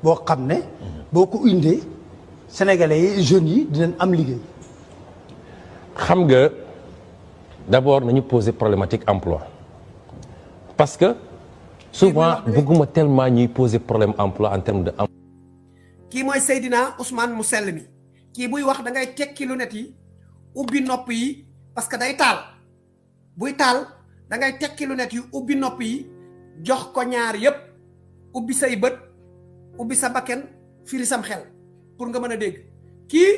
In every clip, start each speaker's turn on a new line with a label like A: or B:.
A: boo xam ne boo ko indee sénégalais yi jeunes yi dinañ am liggéey.
B: xam nga d'abord nañu poser problématique emploi parce que souvent bëgguma tellement ñuy poser problème emploi en termes de
C: kii mooy Seydina Ousmane mu sell mi kii buy wax da ngay tekki lunettes yi ubbi nopp yi parce que day taal buy taal da ngay tekki lunettes yi ubbi nopp yi jox ko ñaar yépp ubbi say bët ubbi sa bakken firi sam xel pour nga mën a dégg kii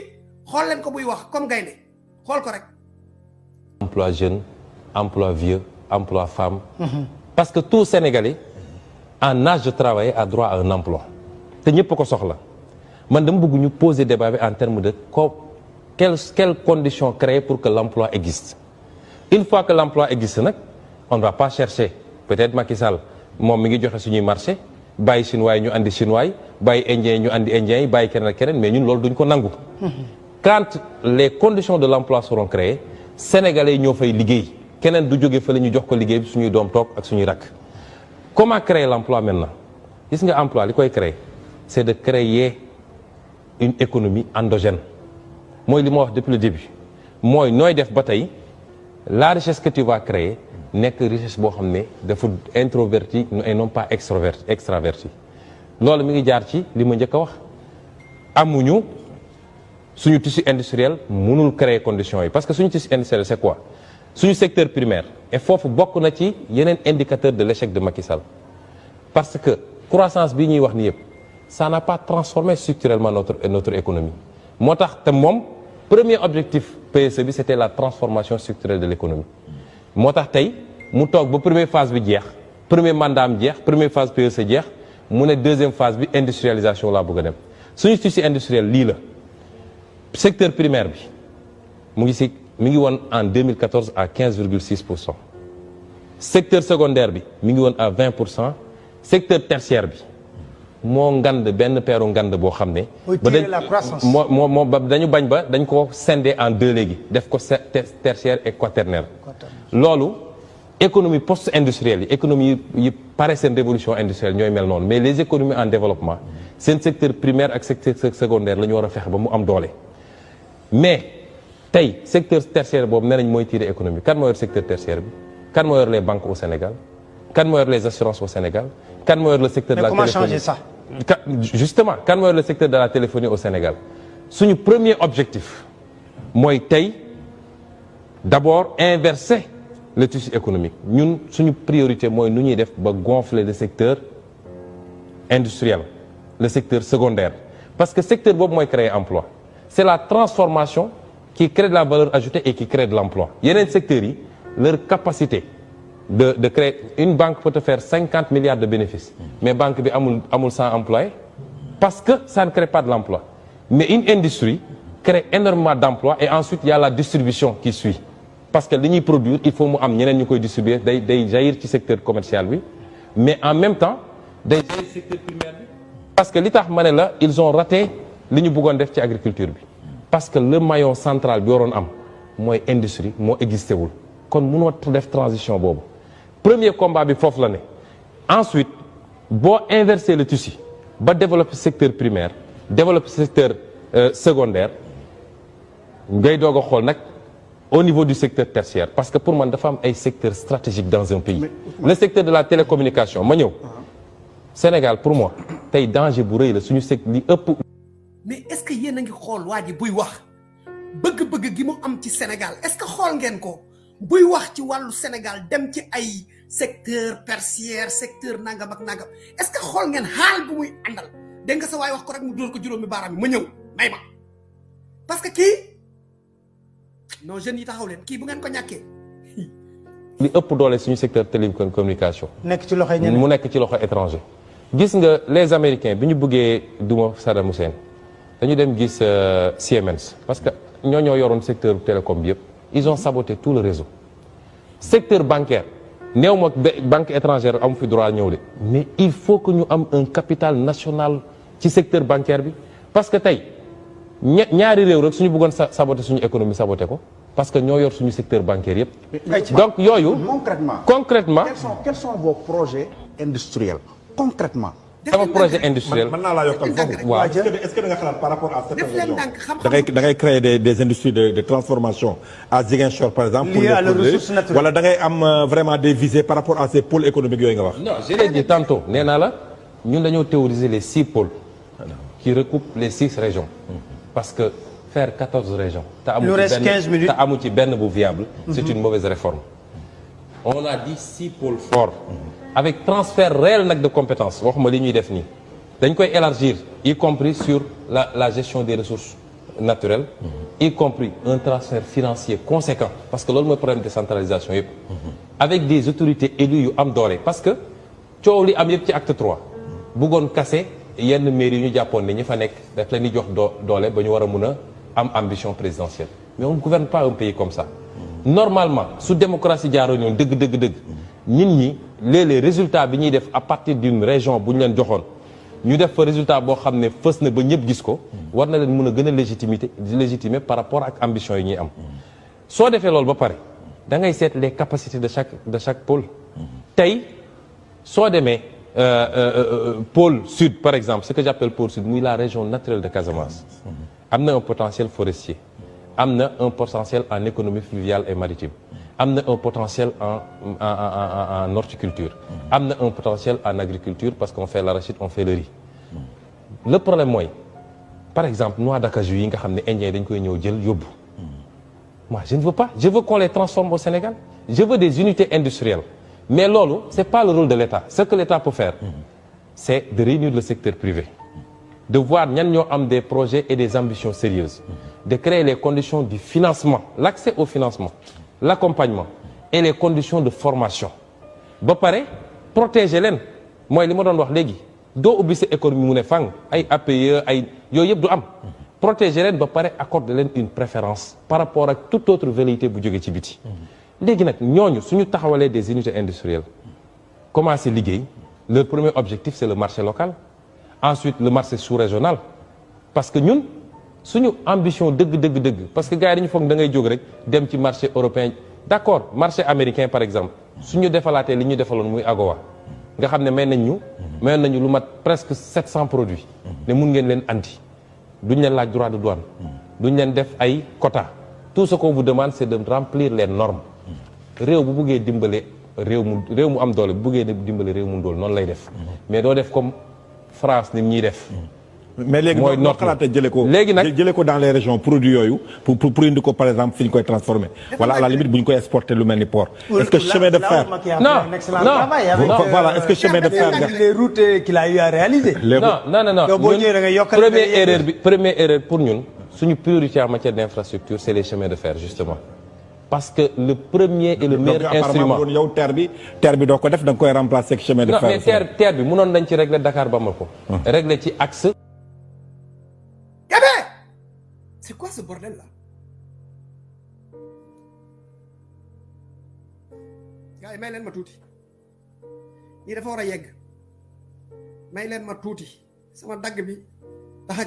C: xool leen ko buy wax comme gaynde xool ko rek.
B: emploi jeune emploi vieux emploi femme. parce que tout Sénégalais en âge de travailler a droit à un emploi te ñëpp ko soxla man dama bëgg ñu poser débat bi en termes de quelles conditions créer pour que l'emploi existe. Une fois que l'emploi existe nag on ne va pas chercher peut-être Macky Sall moom mi ngi joxe suñuy marché bàyyi chinois yi ñu andi chinois yi bàyyi indiens yi ñu andi indiens yi bàyyi keneen ak keneen mais ñun loolu duñ ko nangu. Quand les conditions de l'emploi seront créées sénégalais yi ñoo fay liggéey keneen du jóge fële ñu jox ko liggéey bi suñuy doom toog ak suñuy rakk. Comment créer l'emploi maintenant gis nga emploi li koy créer c'est de créer une économie endogène mooy li ma wax depuis le début mooy nooy def ba tey la richesse que tu vas créer nekk richesse boo xam ne dafa introverti et non pas extraverti loolu mi ngi jaar ci li ma njëkk a wax amuñu suñu tissu industriel mënul créer conditions yi parce que suñu tissu industriel c'est quoi suñu secteur primaire et foofu bokk na ci yeneen indicateur de l'échec de Macky Sall parce que croissance bii ñuy wax ni yëpp ça n'a pas transformé structurellement notre économie moo tax te moom premier objectif PSE bi c'était la transformation structurelle de l'économie moo tax tey mu toog ba première phase bi jeex premier mandat am jeex première phase PSE jeex mu ne deuxième phase bi industrialisation laa bëgg a dem suñu tissu industriel lii la secteur primaire bi mu ngi woon en 2014 à 15,6%. secteur secondaire bi mi ngi woon à 20%. secteur tertiaire bi moo ngand benn peeru ngand boo xam ne. ba dañu bañ ba dañ ko scinder en deux léegi def ko tertiaire et quaternaire. loolu économie post-industrielle yi économie yi pare seen révolution industrielle ñooy mel noonu mais les économies en développement seen secteur primaire ak secteur secondaire la ñu war a fexe ba mu am doole. mais tey secteur tertiaire boobu nee nañ mooy tirer économie kan moo yor secteur tertiaire bi kan moo yor les banques au Sénégal kan moo yor les assurances au Sénégal kan moo yor le secteur de la téléphonie.
A: Comment changer ça?
B: Justement kan moo yor le secteur de la téléphonie au Sénégal suñu premier objectif mooy tey d'abord inverser le tissu économique ñun suñu priorité mooy nu ñuy def ba gonfler le secteur industriel le secteur secondaire parce que secteur boobu mooy créer emploi c'est la transformation qui crée de la valeur ajoutée et qui crée de l'emploi yeneen secteurs yi leur capacité de créer une banque peut te faire 50 milliards de bénéfices mais banque bi amul 100 employés parce que ça ne crée pas de l'emploi mais une industrie crée énormément d'emplois et ensuite il y a la distribution qui suit parce que li ñuy produire il faut mu am ñeneen ñu koy distribuer day jaillir ci secteur commercial bi mais en même temps day jaillir secteur primaire bi parce que li tax ma ne la ils ont raté li ñu bëggoon def ci agriculture bi parce que le maillon central bi waroon am mooy industrie moo existé wul kon mënoo def transition boobu premier combat bi foofu la ne ensuite boo inverser le tissu ba développer secteur primaire développer secteur secondaire ngay doog a xool nag au niveau du secteur tertiaire parce que pour man dafa am ay secteurs stratégiques dans un pays le secteur de la télécommunication ma ñëw Sénégal pour moi tey danger bu rëy la suñu secteur li ëpp.
C: mais est-ce que yéen a ngi xool waa ji buy wax bëgg-bëgg gi mu am ci Sénégal est-ce que xool ngeen ko buy wax ci wàllu Sénégal dem ci ay secteur tertiaire secteur nangam ak nangam est-ce que xool ngeen xaal bu muy àndal dégg nga sa waay wax ko rek mu dóor ko juróomi baaraam yi ma ñëw may ma parce que kii non jeunes yi taxaw leen kii bu ngeen ko ñàkkee.
B: li ëpp doole suñu secteur télécommunication.
A: nekk ci loxo ñeneen
B: mu nekk ci loxo étranger. gis nga les Américains bi ñu bëggee duma Saddam Hussein dañu dem gis Siemens parce que ñoo yoroon secteur télécom bi yëpp ils ont saboté tout le réseau. secteur bancaire néew ma banque étrangère amu fi droit ñëw de mais il faut que ñu am un capital national ci secteur bancaire bi parce que tey ñaari réew rek suñu bëggoon saboté suñu économie saboté ko parce que ñoo yor suñu secteur bancaire yëpp. donc yooyu.
D: concrètement
B: concrètement.
D: quels sont vos projets industriels concrètement.
B: sama projet industriel
D: mën naa laa yokkal foofu.
B: waaw
D: est-ce que da nga xalaat par rapport à cette
C: def leen
D: région
C: ndànk xam-xam
D: da ngay créer des industries de transformation à Ziguinchor par exemple.
A: Liées à la ressource naturelle.
D: wala da ngay am vraiment des visées par rapport à ces pôles économiques yooyu nga wax.
B: non je l'ai dit tantôt nee naa la ñun dañoo théoriser les 6 pôles qui recoupent les 6 régions parce que faire 14 régions te
A: Il nous reste 15 minutes.
B: te amu ci benn bu viable c'est une mauvaise réforme on a dit 6 pôles forts avec transfert réel nag de compétences waxuma li ñuy def nii dañ koy élargir y compris sur la gestion des ressources naturelles y compris un transfert financier conséquent parce que loolu mooy problème de décentralisation yëpp avec des autorités élues yu am doole parce que coow li am yëpp ci acte 3 bëggoon kase yenn mairie yu ñu jàppoon ne ñi fa nekk daf leen di jox doole ba ñu war a mun a am ambition présidentielle mais on ne gouverne pas un pays comme ça normalement su démocratie jaaroo ñoon dëgg nit ñi léeg-léeg résultat bi ñuy def à partir d'une région bu ñu leen joxoon ñu def fa résultat boo xam ne fës na ba ñëpp gis ko war na leen mun a gën a légitimer par rapport ak ambition yi ñuy am soo defee loolu ba pare da ngay seet les capacités de chaque pôle tey soo demee pôle sud par exemple ce que j'appelle pôle sud muy la région naturelle de Casamance am na un potentiel forestier am na un potentiel en économie fluviale et maritime am na un potentiel en horticulture am na un potentiel en agriculture parce qu'on fait l'arachide on fait le riz le problème mooy par exemple noix d'acajou yi nga xam ne indien dañ koy ñëw jël yóbbu moi je ne veux pas je veux qu'on les transforme au Sénégal je veux des unités industrielles mais loolu c'est pas le rôle de l'État ce que l'État peut faire c'est de réunir le secteur privé de voir ñan ñoo am des projets et des ambitions sérieuses de créer les conditions du financement l'accès au financement l'accompagnement et les conditions de formation ba pare protéger leen mooy li ma doon wax léegi doo ubbi sa économie mu ne fang ay APE ay yooyu yëpp du am protéger leen ba pare accorder leen une préférence par rapport ak toute autre velléité bu jógee ci biti léegi nag ñooñu suñu taxawalee des unités industrielles commencer liggéey leur premier objectif c'est le marché local ensuite le marché sous-régional parce que ñun suñu ambition dëgg parce que gars yi dañu foog da ngay jóg rek dem ci marché européen d'accord marché américain par exemple suñu defalaatee li ñu defaloon muy AGOA nga xam ne mayoon nañu lu mat presque 700 produits ne mun ngeen leen andi duñ leen laaj droit de douane duñ leen def ay quota tout ce qu'on vous demande c'est de remplir les normes réew bu buggee dimbale réew mu am doole bu buggee dimbale réew mu ndóol noonu lay def mais doo def comme France ni ñuy def
D: mais léegi
B: mooy
D: noo xalaatee jëlee ko dans les régions produits yooyu pour indi ko par exemple fi ñu koy transformer wala à la limite bu ñu koy exporter lu mel ni port est-ce que chemin de fer voilà est-ce que chemin de fer
A: les routes qu'il a eu à réaliser
B: non
A: boo ñëwee da nga yokkal
B: première erreur pour ñun suñu priorité en matière d'infrastructure c'est les chemins de fer justement parce que le premier et le meilleur instrument
D: yow terre bi doo ko def da nga koy remplacer ak chemin de fer
B: non mais terre bi mënoon nañ ci régler Dakar Bamako régler ci axe
C: c'est quoi ce bordel là gars yi may leen ma tuuti lii dafa war a yegg may leen ma tuuti sama dagg bi daxa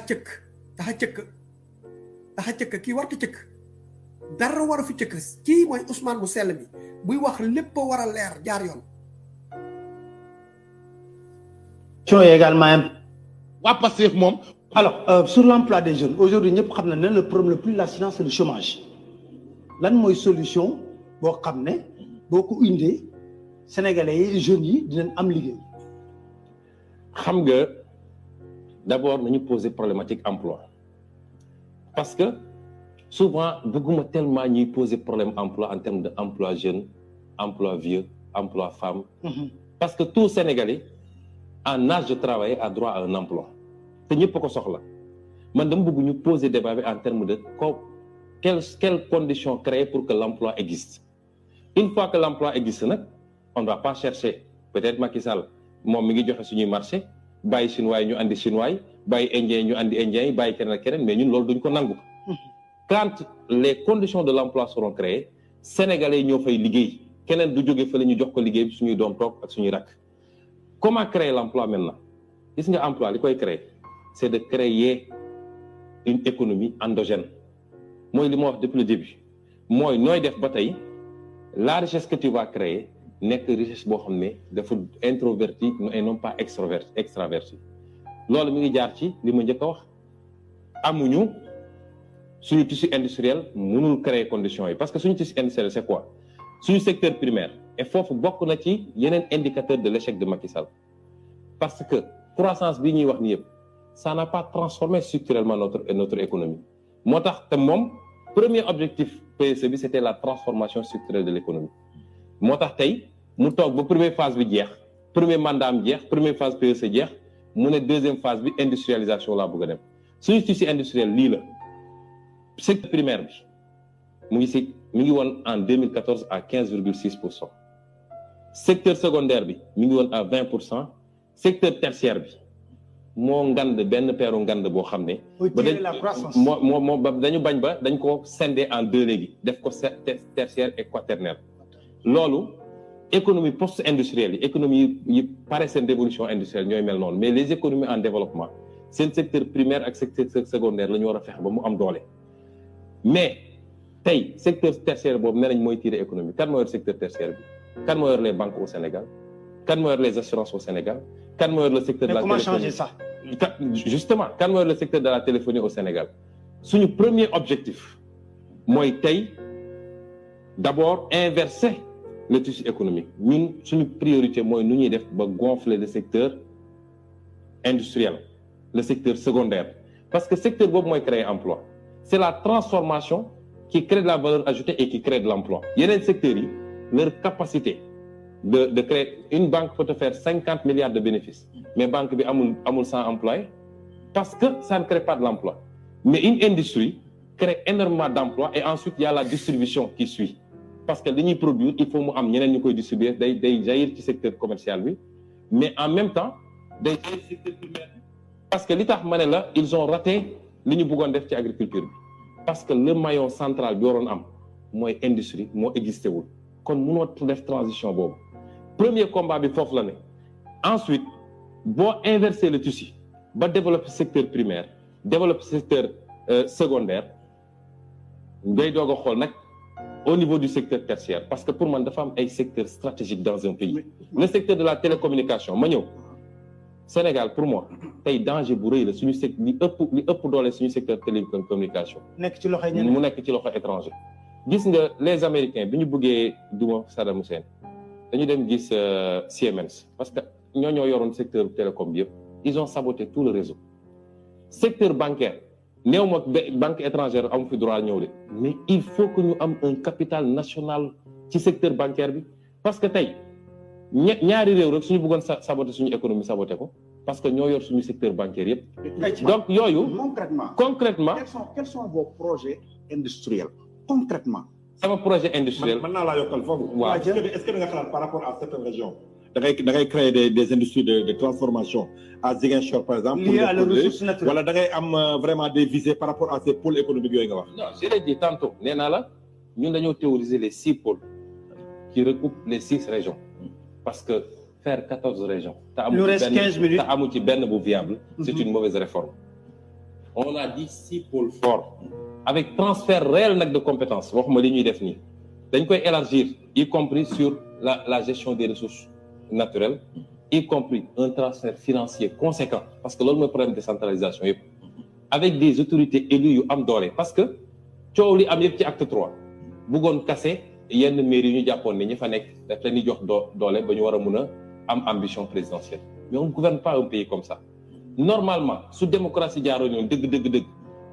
C: cëkk kii warta cëkk dara war a fi cëkk kii mooy Ousmane mu sell bi buy wax lépp a war a leer jaar yoon
E: également waa Pastef moom alors sur l'emploi des jeunes aujourd'hui ñëpp xam ne le problème le plus lacinant c'est le chômage lan mooy solution boo xam ne boo ko indee sénégalais yi jeunes yi dinañ am liggéey.
B: xam nga d'abord nañu poser problématique emploi parce que souvent bëgguma tellement ñuy poser problème emploi en termes de emploi jeune emploi vieux emploi femme parce que tout Sénégalais en âge de travailler a droit à un emploi te ñëpp ko soxla man dama bëgg ñu poser débat bi en termes de quelles conditions créer pour que l'emploi existe une fois que l'emploi existe nag on ne va pas chercher peut-être Macky Sall moom mi ngi joxe suñuy marché bàyyi chinois yi ñu andi chinois yi bàyyi indiens yi ñu andi indiens yi bàyyi keneen ak keneen mais ñun loolu duñ ko nangu quand les conditions de l'emploi seront créées sénégalais yi ñoo fay liggéey keneen du jóge fële ñu jox ko liggéey bi suñuy doom toog ak suñuy rakk comment créer l'emploi maintenant gis nga emploi li koy créer c'est de créer une économie endogène mooy li ma wax depuis le début mooy nooy def ba tey la richesse que tu vas créer nekk richesse boo xam ne dafa introverti et non pas extraverti loolu mi ngi jaar ci li ma njëkk a wax amuñu suñu tissu industriel mënul créer conditions yi parce que suñu tissu industriel c'est quoi suñu secteur primaire et foofu bokk na ci yeneen indicateur de l'échec de Macky Sall parce que croissance bi ñuy wax ni yëpp ça n'a pas transformé structurellement notre économie moo tax te moom premier objectif PSE bi c'était la transformation structurelle de l'économie moo tax tey mu toog ba première phase bi jeex premier mandat am jeex première phase PSE jeex mu ne deuxième phase bi industrialisation laa bëgg a dem suñu tissu industriel lii la secteur primaire bi mu ngi woon en 2014 à 15,6%. secteur secondaire bi mi ngi woon à 20%. secteur tertiaire bi moo ngand benn peeru ngand boo xam ne. ba dañu bañ ba dañ ko scinder en deux léegi def ko tertiaire et quaternaire. loolu économie post-industrielle yi économie yi pare seen révolution industrielle ñooy mel noonu mais les économies en développement seen secteur primaire ak secteur secondaire la ñu war a fexe ba mu am doole. mais tey secteur tertiaire boobu nee nañ mooy tirer économie kan moo yor secteur tertiaire bi kan moo yor les banques au Sénégal kan moo yor les assurances au Sénégal kan moo yor le secteur de la téléphonie. Comment changer ça? Justement kan moo yor le secteur de la téléphonie au Sénégal suñu premier objectif mooy tey d'abord inverser le tissu économique ñun suñu priorité mooy nu ñuy def ba gonfler le secteur industriel le secteur secondaire parce que secteur boobu mooy créer emploi c'est la transformation qui crée de la valeur ajoutée et qui crée de l'emploi yeneen secteurs yi leur capacité de créer une banque peut te faire 50 milliards de bénéfices mais banque bi amul 100 employés parce que ça ne crée pas de l'emploi mais une industrie crée énormément d'emplois et ensuite il y a la distribution qui suit parce que li ñuy produire il faut mu am ñeneen ñu koy distribuer day jaillir ci secteur commercial bi mais en même temps day jaillir ci secteur primaire bi parce que li tax ma ne la ils ont raté li ñu bëggoon def ci agriculture bi parce que le maillon central bi waroon am mooy industrie moo existé wul kon mënoo def transition boobu premier combat bi foofu la ne ensuite boo inverser le tissu ba développer secteur primaire développer secteur secondaire ngay doog a xool nag au niveau du secteur tertiaire parce que pour man dafa am ay secteurs stratégiques dans un pays le secteur de la télécommunication ma ñëw Sénégal pour moi tey danger bu rëy la suñu li ëpp doole suñu secteur télécommunication
A: nekk ci loxo ñeneen
B: mu nekk ci loxo étranger gis nga les Américains bi ñu bëggee duma Saddam Hussein dañu dem gis Siemens parce que ñoo yoroon secteur télécom bi yëpp ils ont saboté tout le réseau secteur bancaire néew ma banque étrangère amu fi droit ñëw de mais il faut que ñu am un capital national ci secteur bancaire bi parce que tey ñaari réew rek suñu bëggoon saboter suñu économie saboter ko parce que ñoo yor suñu secteur bancaire yëpp donc yooyu concrètement
F: quels sont vos projets industriels concrètement
B: sama projet industriel
D: mën naa laa yokkal foofu
B: waaw
D: est-ce que da nga xalaat par rapport à certaines régions da ngay créer des industries de transformation à Ziguinchor par exemple
A: liées à la ressource naturelle
D: wala da ngay am vraiment des visées par rapport à ces pôles économiques yooyu nga wax
B: non je l'ai dit tantôt nee naa la ñun dañoo théoriser les 6 pôles qui recoupent les 6 régions parce que faire 14 régions te amu ci benn bu viable c'est une mauvaise réforme on a dit 6 pôles forts avec transfert réel nag de compétences waxuma li ñuy def nii dañ koy élargir y compris sur la gestion des ressources naturelles y compris un transfert financier conséquent parce que loolu mooy problème de décentralisation yëpp avec des autorités élues yu am doole parce que coow li am yëpp ci acte 3 bëggoon kase yenn mairie yu ñu jàppoon ne ñi fa nekk daf leen di jox doole ba ñu war a mun a am ambition présidentielle mais on ne gouverne pas un pays comme ça normalement su démocratie jaaroo ñoom dëgg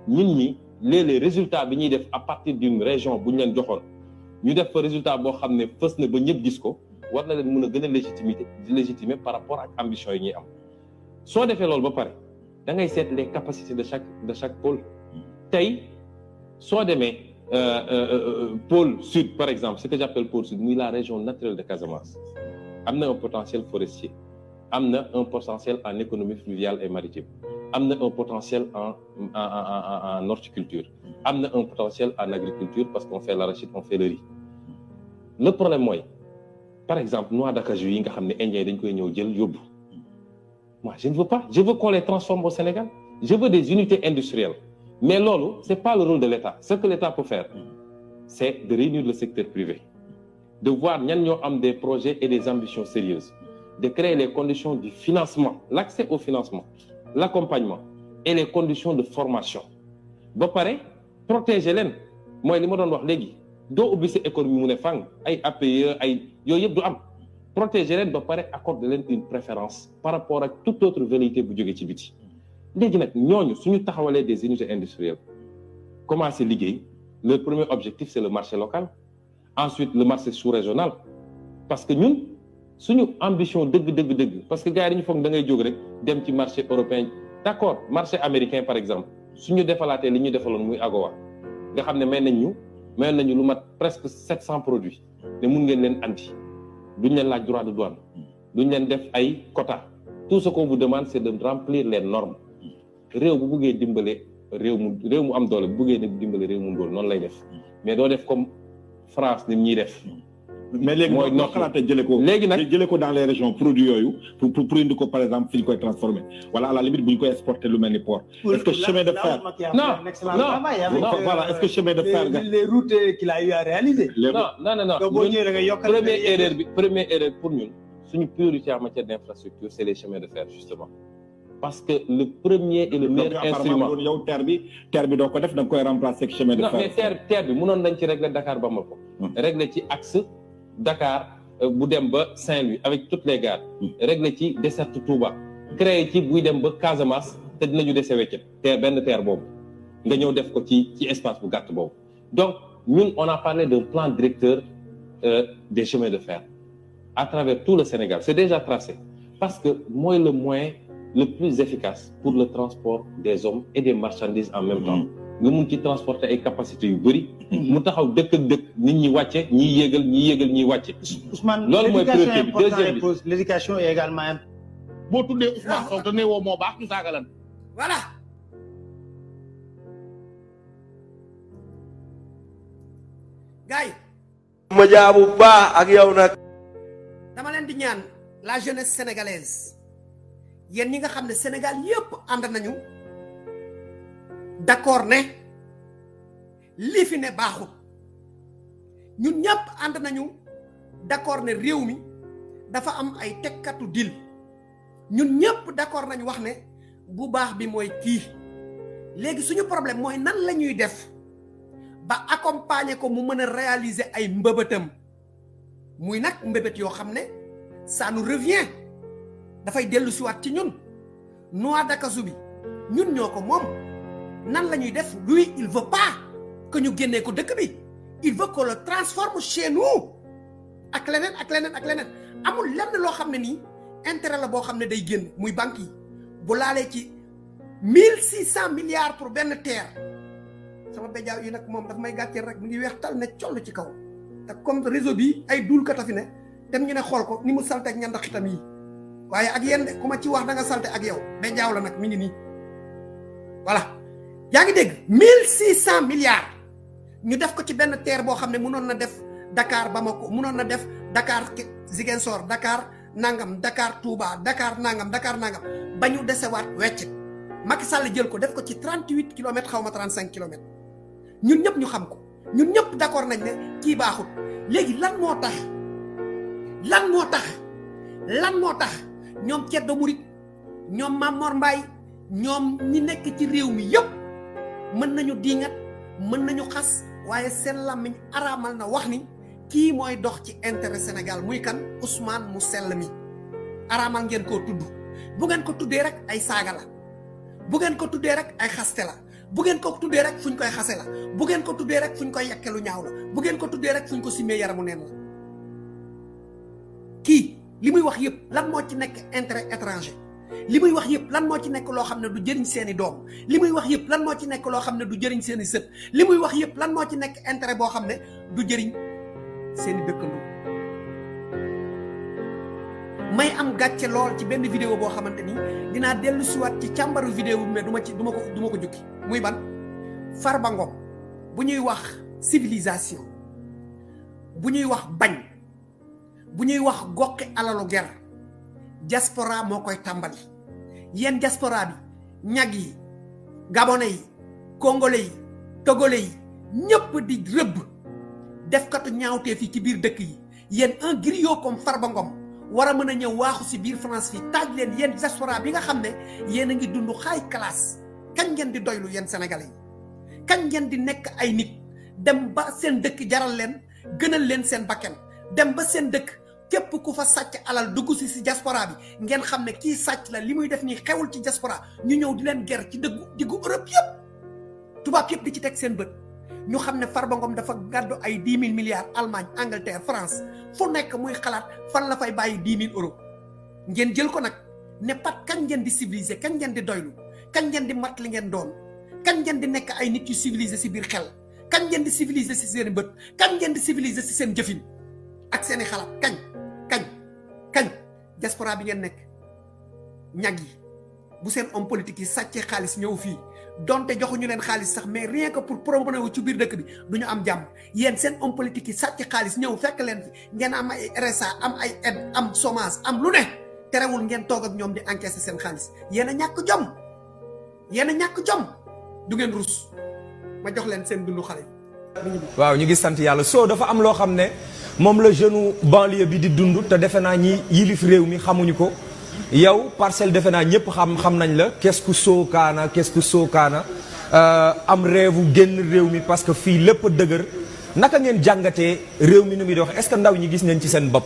B: ñun ñi léeg-léeg résultat bi ñuy def à partir d'une région bu ñu leen joxoon ñu def fa résultat boo xam ne fës na ba ñëpp gis ko war na leen mën a gën a légitimer par rapport ak ambition yi ñuy am soo defee loolu ba pare da ngay seet les capacités de chaque pôle tey soo demee pôle sud par exemple ce que j'appelle pôle sud muy la région naturelle de Casamance am na un potentiel forestier am na un potentiel en économie fluviale et maritime am na un potentiel en horticulture am na un potentiel en agriculture parce qu'on fait l'arachide on fait le riz le problème mooy par exemple noix d'acajou yi nga xam ne Indiens dañ koy ñëw jël yóbbu moi je ne veux pas je veux qu'on les transforme au Sénégal je veux des unités industrielles mais loolu c'est pas le rôle de l'État ce que l'État peut faire c'est de réunir le secteur privé de voir ñan ñoo am des projets et des ambitions sérieuses, de créer les conditions du financement, l'accès au financement, l'accompagnement et les conditions de formation. Ba pare protéger leen mooy li ma doon wax léegi doo ubbi sa économie mu ne fang ay APE ay yooyu yëpp du am protéger leen ba pare accorder leen une préférence par rapport ak toute autre velléité bu jógee ci biti. léegi nag ñooñu suñu taxawalee des unités industrielles commencer liggéey leur premier objectif c'est le marché local, ensuite le marché sous-régional, parce que ñun suñu ambition dëgg parce que gars yi dañu foog da ngay jóg rek dem ci marché européen. D'accord, marché américain par exemple suñu defalaatee li ñu defaloon muy AGOA nga xam ne may nañu lu mat presque 700 produits ne mun ngeen leen andi duñ leen laaj droit de douane duñ leen def ay quota. Tout ce qu'on vous demande c'est de remplir les normes. réew bu buggee dimbale réew mu am doole bu buggee dimbale réew mu doole noonu lay def mais doo def comme France ni ñuy def.
D: mais léegi mooy noo xalaatee jëlee ko dans les régions produits yooyu pour indi ko par exemple fi ñu koy transformer wala à la limite bu ñu koy exporter lu mel ni port. Est-ce que chemin de fer voilà est-ce que chemin de fer
A: les routes qu'il a eu à réaliser.
B: non première erreur pour ñun suñu priorité en matière d'infrastructure c'est les chemins de fer justement parce que le premier et le meilleur instrument
D: yow terre bi doo ko def da nga koy remplacer ak chemin de fer.
B: non mais terre bi mënoon nañ ci régler Dakar Bamako. régler ci axe Dakar bu dem ba Saint-Louis avec toutes les gares. régler ci desserte Touba. créer ci buy dem ba Casamance te dinañu dese weccet benn terre boobu nga ñëw def ko ci espace bu gàtt boobu. donc ñun on a parlé d'un plan directeur des chemins de fer à travers tout le Sénégal c'est déjà tracé parce que mooy le moyen le plus efficace pour le transport des hommes et des marchandises en même temps. nga mun ci transporter ay capacités yu bëri. mu taxaw dëkk ak dëkk nit ñi wàcce ñiy yéegal ñiy wàcce.
A: Ousmane
B: loolu mooy priorité bi deuxième bi
A: l'éducation est également.
F: boo tuddee Ousmane Sonko te ne woo moo baax ñu saaga lan.
C: voilà. gars yi.
G: ma jaabu baax ak yow nag.
C: dama leen di ñaan la jeunesse sénégalaise yéen ñi nga xam ne Sénégal yëpp ànd nañu d'accord ne lii fi ne baaxul ñun ñëpp ànd nañu d'accord ne réew mi dafa am ay tekkatu dil ñun ñëpp d'accord nañu wax ne bu baax bi mooy kii léegi suñu problème mooy nan la ñuy def ba accompagner ko mu mën a réaliser ay mbëbëtam muy nag mbëbët yoo xam ne ça nous revient dafay dellu siwaat ci ñun noix d'Akazu bi ñun ñoo ko moom nan la ñuy def lui il veut pas que ñu génnee ko dëkk bi il veut qu'on le transforme chez nous ak leneen amul lenn loo xam ne nii intérêt la boo xam ne day génn muy banque yi bu laalee ci 1600 milliards pour benn terre sama béjaaw yi nag moom daf may gàcceel rek mu ngi weex tal ne coll ci kaw te comme réseau bi ay duul ka tafi ne dem ñu ne xool ko ni mu salte ak ñandaxitam yi waaye ak yéen de ku ma ci wax da nga salte ak yow béjaaw la nag mi ngi nii voilà yaa ngi dégg 1600 milliards ñu def ko ci benn terre boo xam ne mënoon na def Dakar Bamako mënoon na def Dakar Ziguinchor Dakar nangam Dakar Touba Dakar nangam ba ñu desewaat weccet Macky Sall jël ko def ko ci 38 kilomètres xaw ma 35 kilomètres ñun ñëpp ñu xam ko ñun ñëpp d'accord nañ ne kii baaxul léegi lan moo tax ñoom Ceddo Murit ñoom Mamor Mbaye ñoom ñi nekk ci réew mi yëpp mën nañu diingat mën nañu xas waaye seen làmmiñ araamal na wax ni kii mooy dox ci intérêt Sénégal muy kan Ousmane mu sell mi araamal ngeen koo tudd bu ngeen ko tuddee rek ay saaga la bu ngeen ko tuddee rek ay xaste la bu ngeen ko tuddee rek fuñ koy xase la bu ngeen ko tuddee rek fuñ koy yakke lu ñaaw la bu ngeen ko tuddee rek fuñ ko simmee yaramu neen la kii li muy wax yëpp lan moo ci nekk intérêt étranger li muy wax yëpp lan moo ci nekk loo xam ne du jëriñ seeni doom li muy wax yëpp lan moo ci nekk loo xam ne du jëriñ seeni sët li muy wax yëpp lan moo ci nekk intérêt boo xam ne du jëriñ seeni dëkkandoo may am gàcce lool ci benn vidéo boo xamante ni dinaa dellu siwaat ci càmbaru vidéo bi mais du ma ko jukki muy ban Farba Ngom bu ñuy wax civilisation bu ñuy wax bañ bu ñuy wax goqi alalu ger diaspora moo koy tàmbali yéen diaspora bi ñag yi gabonais yi congolais yi togolais yi ñëpp di rëbb defkatu ñaawtee fi ci biir dëkk yi yéen un griot comme Farba Ngom war a mën a ñëw waaxu si biir France fii taaj leen yéen diaspora bi nga xam ne yéen a ngi dund high class kañ ngeen di doylu yéen sénégalais yi kañ ngeen di nekk ay nit dem ba seen dëkk jaral leen gënal leen seen bakken dem ba seen dëkk képp ku fa sàcc alal dugg si diaspora bi ngeen xam ne kii sàcc la li muy def nii xewul ci diaspora ñu ñëw di leen ger ci diggu Europe yëpp tubaab yëpp di ci teg seen bët ñu xam ne Farba Ngom dafa gàddu ay 10 000 milliards Allemagne Angleterre France fu nekk muy xalaat fan la fay bàyyi 10 000 euros ngeen jël ko nag ne pat kañ ngeen di civiliser kañ ngeen di doylu kañ ngeen di mat li ngeen doon kañ ngeen di nekk ay nit yu civilisé si biir xel kañ ngeen di civilisé si seen bët kañ ngeen di civilisé si seen jëfin ak seeni xalaat kañ diaspora bi ngeen nekk ñag yi bu seen homme politique yi sàccee xaalis ñëw fii donte joxuñu leen xaalis sax mais rien que pour promener wu ci biir dëkk bi du ñu am jàmm yéen seen homme politique yi sàcc xaalis ñëw fekk leen fi ngeen am ay RSA am ay aide am chômage am lu ne terewul ngeen toog ak ñoom di encaisser seen xaalis yéen a ñàkk jom du ngeen rus ma jox leen seen dundu xale yi.
H: waaw ñu ngi sant yàlla soo dafa am loo xam ne moom la jeune banlieue bi di dund te defe naa ñi yilif réew mi xamuñu ko yow Parcelles defe naa ñëpp xam nañ la qu'est-ce que sookaana am réewu génn réew mi parce que fii lépp a dëgër naka ngeen jàngatee réew mi nu muy dox est-ce que ndaw ñi gis nañ ci seen bopp.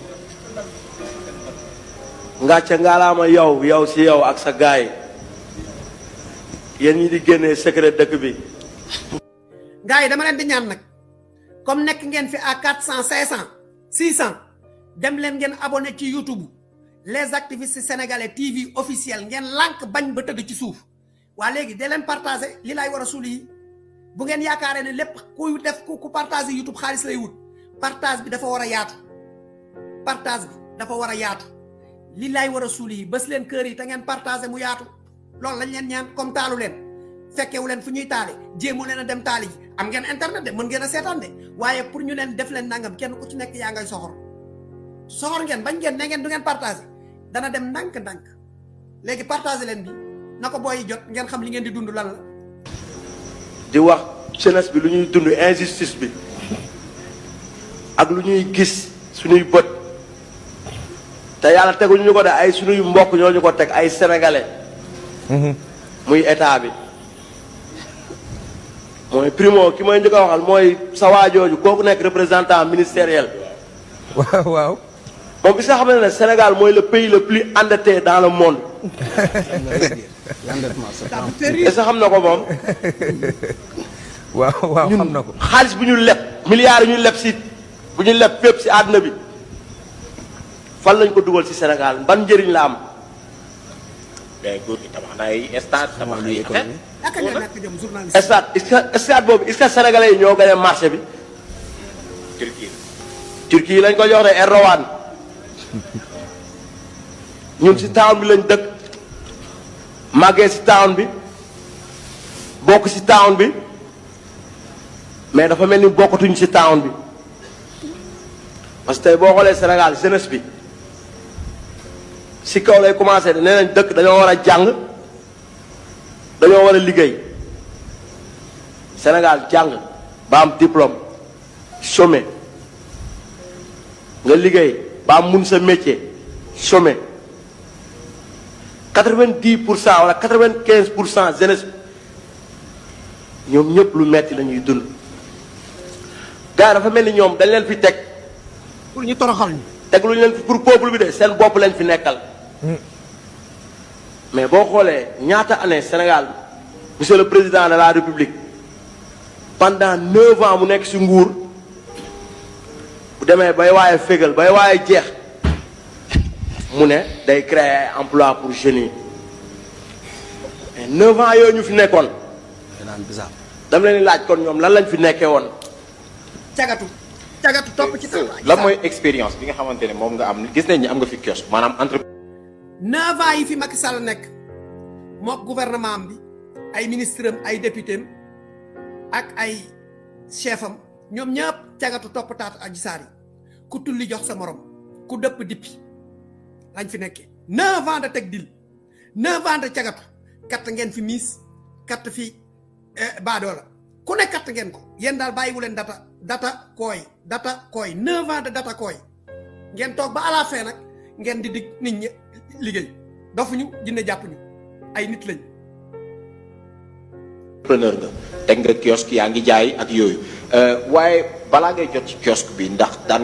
G: ngàcce ngaalaama yow si yow ak sa gaay yéen ñi di génnee secret dëkk bi.
C: gars yi dama leen di ñaan nag comme nekk ngeen fi à 400 500 600 dem leen ngeen abonné ci YouTube les activistes sénégalais TV officiel ngeen lànk bañ ba tëdd ci suuf waa léegi de leen partagé li laay war a suul yi bu ngeen yaakaaree ne lépp kuy def ku partagé YouTube xaalis lay wut partage bi dafa war a yaatu li laay war a suul yi bés leen kër yi te ngeen partagé mu yaatu loolu lañ leen ñaan comme taalu leen fekkewu leen fu ñuy taale jéemu leen a dem taali ji am ngeen internet de mën ngeen a seetaan de waaye pour ñu leen def leen nangam kenn ku ci nekk yaa ngay soxor ngeen bañ ngeen ne ngeen du ngeen partagé dana dem ndànk-ndànk léegi partagé leen bi na ko booy jot ngeen xam li ngeen di dund lan la.
G: di wax jeunesse bi lu ñuy dund injustice bi ak lu ñuy gis suñuy bët te yàlla teguñu ñu ko de ay suñuy mbokk ñoo ñu ko teg ay sénégalais. muy état bi. mooy primo ki may njëkk a waxal mooy sa waajooju kooku nekk représentant ministériel.
H: waaw.
G: moom bi nga xam ne Sénégal mooy le pays le plus endetté dans le monde. est-ce que xam na ko moom.
H: waaw xam na ko.
G: xaalis bu ñu leb milliards yu ñu leb si bu ñu leb fépp si àdduna bi fan lañ ko dugal si Sénégal ban njëriñ la am.
I: mais góor gi tabax na ay stade tabax ay
G: stade boobu est-ce que sénégalais yi ñoo gagné marché bi. Turquie yi lañ ko jox de Erdogan ñun si town bi lañ dëkk màggee si town bi bokk si town bi mais dafa mel ni bokkatuñ si town bi parce que tey boo xoolee Sénégal jeunesse bi si kaw lay commencé nee nañ dëkk dañoo war a jàng dañoo war a liggéey Sénégal jàng ba am diplôme chômé nga liggéey ba am mun sa métier chômé 90% wala 95% jeunesse ñoom ñëpp lu metti la ñuy dund gars dafa mel ni ñoom dañ leen fi teg
A: pour ñu toroxal ñu.
G: teg lu ñu leen fi pour peuple bi de seen bopp leen fi nekkal mais boo xoolee ñaata année Sénégal monsieur le président de la République pendant 9 ans mu nekk ci nguur bu demee bay waaye fégal bay waaye jeex mu ne day créer emploi pour jeunes yi mais 9 ans yooyu ñu fi nekkoon dama leen di laaj kon ñoom lan lañ fi nekkee woon.
C: cagatu topp ci taw.
I: lan mooy expérience bi nga xamante ne moom nga am gis nañ ni am nga fi kiosque maanaam entreprise.
C: 9 ans yi fi Macky Sall nekk mook gouvernement am bi ay ministre am ay député am ak ay chef am ñoom ñëpp cagatu topp taatu Adji Sarr yi ku tulli jox sa morom ku dëpp dippi lañ fi nekkee 9 ans de teg dil 9 ans de cagatu katt ngeen fi miis katt fi baadoola ku ne katt ngeen ko yéen daal bàyyiwu leen data kooy 9 ans de data kooy ngeen toog ba à la fin nag ngeen di dig nit ñi liggéey dofuñu jinne jàppuñu ay nit lañ.
I: entrepreneur nga teg nga kiosque yaa ngi jaay ak yooyu waaye balaa ngay jot ci kiosque bi ndax daan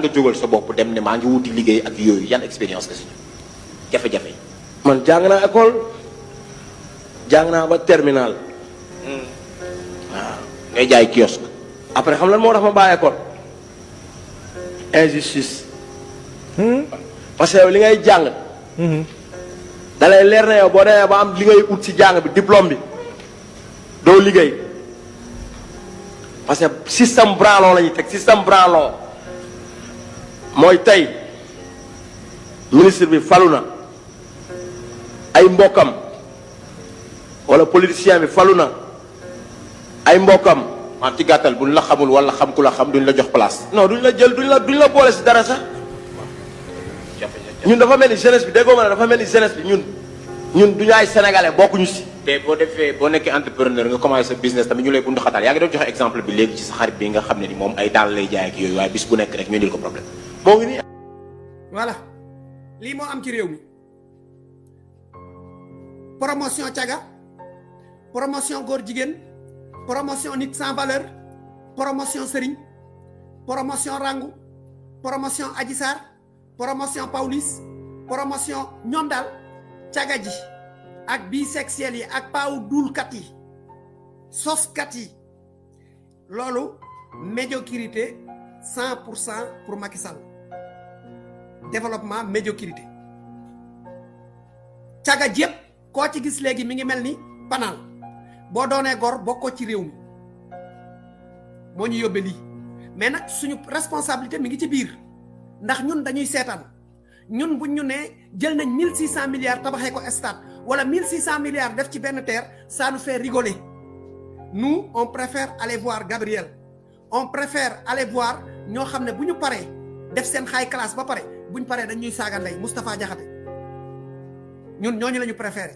I: nga jógal sa bopp dem ne maa ngi wuti liggéey ak yooyu yan expérience nga si jafe-jafe.
G: man jàng naa école jàng naa ba terminal
I: waaw ngay jaay kiosque.
G: après xam lan moo tax ma bàyyi école injustice parce que yow li ngay jàng da lay leer na yow boo demee ba am li ngay ut si jàng bi diplôme bi doo liggéey parce que système branlon la ñuy teg système branlon mooy tey ministre bi falu na ay mbokkam wala politicien bi falu na ay mbokkam
I: ci gàttal buñ la xamul wala xam ku la xam duñ la jox place.
G: non duñ la jël duñ la boole si dara sax ñun dafa mel ni jeunesse bi déggoo ma ne dafa mel ni jeunesse bi ñun duñu ay sénégalais bokkuñu si.
I: te boo nekkee entrepreneur nga commencé sa business tamit ñu lay bundu xataal yaa ngi doon joxe exemple bi léegi ci sa xarit bi nga xam ne ni moom ay daal lay jaay ak yooyu waaye bis bu nekk rek ñu indil ko problème.
G: moo ngi nii.
C: voilà lii moo am ci réew mi promotion caga promotion góor jigéen promotion nit sans valeur promotion sëriñ promotion rangu promotion Adji Sarr promotion Pawlish promotion ñoom daal caga ji ak bisexuel yi ak paawu duulkat yi soskat yi loolu médiocrité 100% pour Macky Sall développement médiocrité caga jépp koo ci gis léegi mi ngi mel ni panal boo doonee gor bokkoo ci réew mi moo ñu yóbbee lii mais nag suñu responsabilité mi ngi ci biir ndax ñun dañuy seetaan ñun buñ ñu nee jël nañ 1600 milliards tabaxee ko stade wala 1600 milliards def ci benn terre ça nous fait rigoler nous on préfère aller voir Gabriel on préfère aller voir ñoo xam ne bu ñu paree def seen high class ba pare buñ paree dañuy saaga ndey Moustapha Diakhaté ñun ñooñu la ñu préféré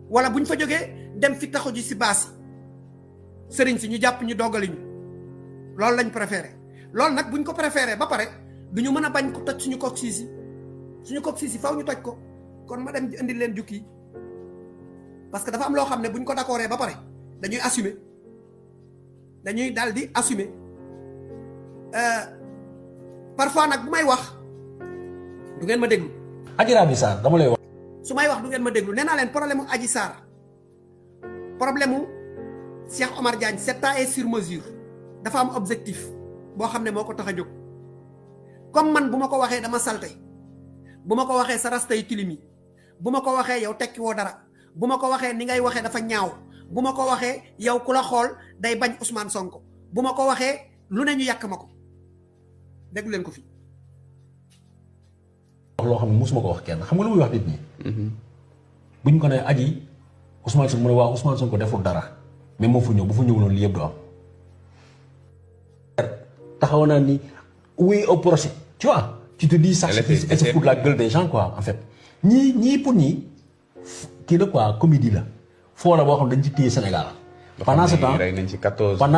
C: wala buñ fa jógee dem fi taxu ji si baas yi sëriñ si ñu jàpp ñu doggali ñu loolu lañ préféré loolu nag buñ ko préféré ba pare du ñu mën a bañ ko toj suñu coccyx yi suñu coccyx yi faw ñu toj ko kon ma dem indi leen jukki parce que dafa am loo xam ne buñ ko d'accordé ba pare dañuy assumer dañuy daal di assumer parfois nag bu may wax du ngeen ma déglu.
J: Adji Raby Sarr dama lay wax.
C: su may wax du ngeen ma déglu nee naa leen problème mu Adji Sarr problème mu Cheikh Omar Diagne c'est taillé sur mesure dafa am objectif boo xam ne moo ko tax a jóg comme man bu ma ko waxee dama salte bu ma ko waxee sa rasta yi tilimi bu ma ko waxee yow tekki woo dara bu ma ko waxee ni ngay waxee dafa ñaaw bu ma ko waxee yow ku la xool day bañ Ousmane Sonko bu ma ko waxee lu ne ñu yàq ma ko déglu leen ko fi.
J: wax loo xam ne mosuma ko wax kenn xam nga lu muy wax nit ñi. buñ ko nee Adji Ousmane Sonko mu ne waaw Ousmane Sonko deful dara mais moo fa ñëw bu fa ñëwuloon lii yëpp du am. taxaw naa ni oui au procès tu vois tu te dis ça et c'est pour la gueule des gens quoi en fait ñii pour ñii kii la quoi comédie la foo la boo xam dañ ci téye Sénégal. pendant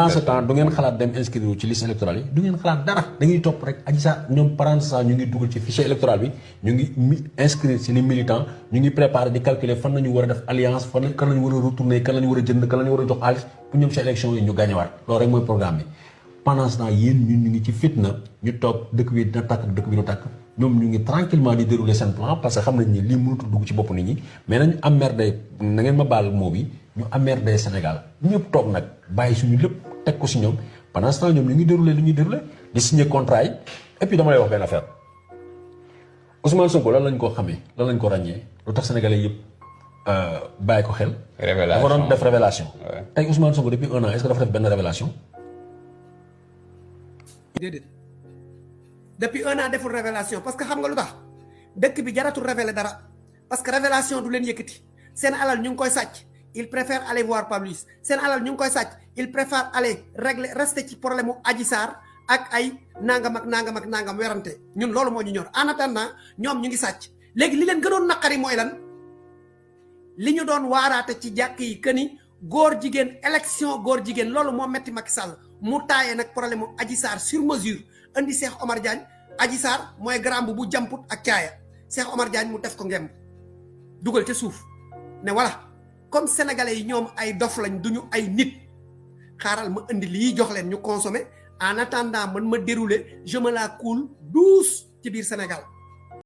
J: ce temps du ngeen xalaat dem inscrire ci liste électorale yi du ngeen xalaat dara dañuy topp rek Adji Sarr ñoom pendant ce temps ñu ngi dugal ci fichier électoral bi ñu ngi inscrire ci les militants ñu ngi préparer di calculer fan nañu war a def alliance fan kan lañu war a retourner kan lañu war a jënd kan lañu war a jox xaalis pour ñoom ci élection yi ñu gagnewaat loolu rek mooy programme bi pendant ce temps yéen ñun ñu ngi ci fitna ñu toog dëkk bi dina tàkk dëkk bi dina tàkk ñoom ñu ngi tranquillement di dérouler seen plan parce que xam nañ ni lii mënutul dugg ci bopp nit ñi mais nañu emmerder na ngeen ma baal moo bi ñu emmerder Sénégal ñëpp toog nag bàyyi suñu lépp teg ko si ñoom pendant ce temps ñoom ñu ngi dérouler li ñuy dérouler di signer contrat yi et puis dama lay wax benn affaire Ousmane Sonko lan lañ ko xamee lan lañ ko ràññee lu tax sénégalais yëpp bàyyi ko xel.
K: révélation
J: dafa doon def révélation. tey Ousmane Sonko depuis 1 an est-ce que dafa def benn révélation.
C: déedéet depuis 1 an deful révélation parce que xam nga lu tax dëkk bi jaratul révéler dara parce que révélation du leen yëkkati seen alal ñu ngi koy sàcc il préfère aller voir Pablis seen alal ñu ngi koy sàcc il préfère aller régler rester ci problème mu Adji Sarr ak ay nangam ak nangam ak nangam werante ñun loolu moo ñu ñor en attendant ñoom ñu ngi sàcc léegi li leen gënoon naqari mooy lan li ñu doon waaraate ci jàkk yi que ni góor jigéen élection góor jigéen loolu moo metti Macky Sall mu taayee nag problème mu Adji Sarr sur mesure indi Cheikh Omar Diagne Adji Sarr mooy grand bu jamput ak caaya Cheikh Omar Diagne mu def ko ngemb dugal ca suuf ne voilà comme sénégalais yi ñoom ay dof lañ duñu ay nit xaaral ma indi lii jox leen ñu consommer en attendant man ma dérouler je me la coule douce ci biir Sénégal